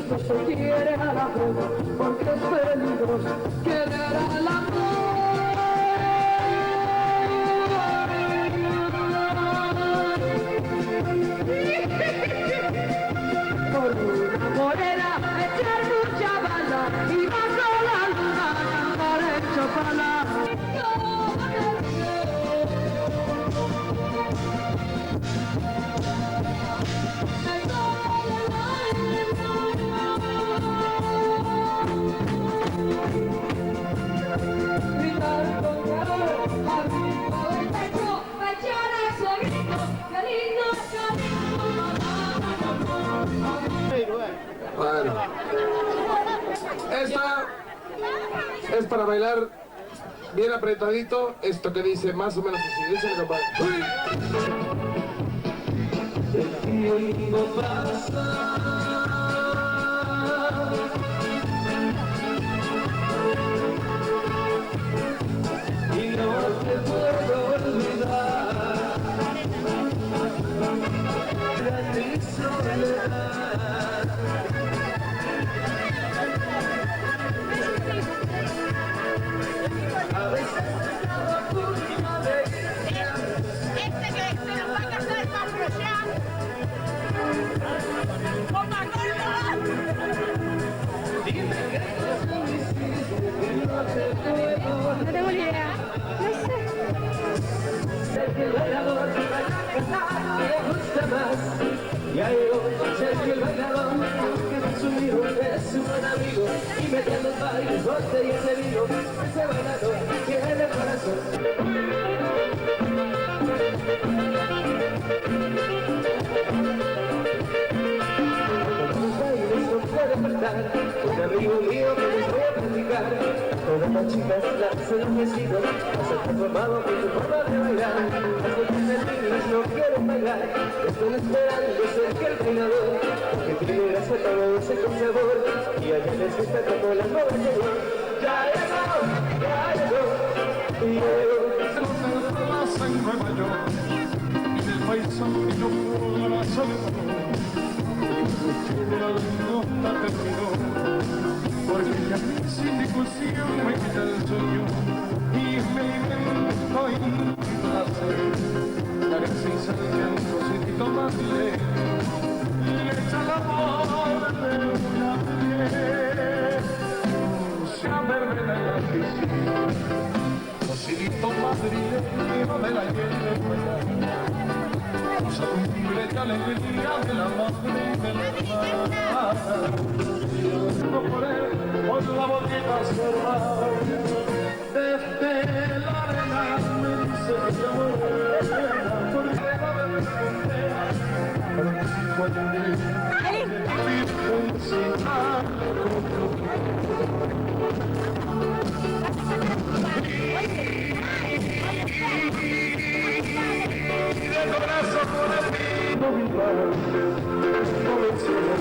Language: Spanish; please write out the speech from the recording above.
No se quiere al amor porque es peligroso querer al amor. Por una morena echar mucha bala y bajo la luna cantar en Chopala. Bueno, esta es para bailar bien apretadito, esto que dice más o menos así, dice el compadre. ¡Uy! El tiempo pasa y no te puedo olvidar de mi soledad. A veces estaba a punto de Este que se nos va a casar para allá. ¡Con Magnolia! dime qué cosa me hiciste que no te puedo No tengo ni idea. No sé. Sergio el bailador, cantar le gusta más. Ya llegó Sergio el bailador, que es su amigo, es su buen amigo. Y metiendo el baile, botellas de vino, ese bailador tiene el corazón. Los bailes no puede faltar, un amigo mío que les voy a platicar. Todas las chicas las han enloquecido, las han transformado con su forma de bailar. Las mujeres niñas no quieren bailar, están esperando ser que el bailador, que tiene gracia todo ese con sabor, y a ella les gusta como las nuevas de hoy. Ya llegó, y llegó. Plaza en Nueva York y del paisano y no pudo la soledad. La nota terminó porque ya sin discusión me quita el sueño y me invento y placer. Daré sin sentimiento sin tomarle y le echa la amor de una piel. Se avermena en la piscina. Cosito madrileño de la hierba, cosa cumple de alegría de la madre y de la hermana. No por él, con la boquita cerrada, desde la arena me dice que morena, porque va a ver frontera, cuando me virgen sin algo. De corazón por el no mi padre, no me enseñó,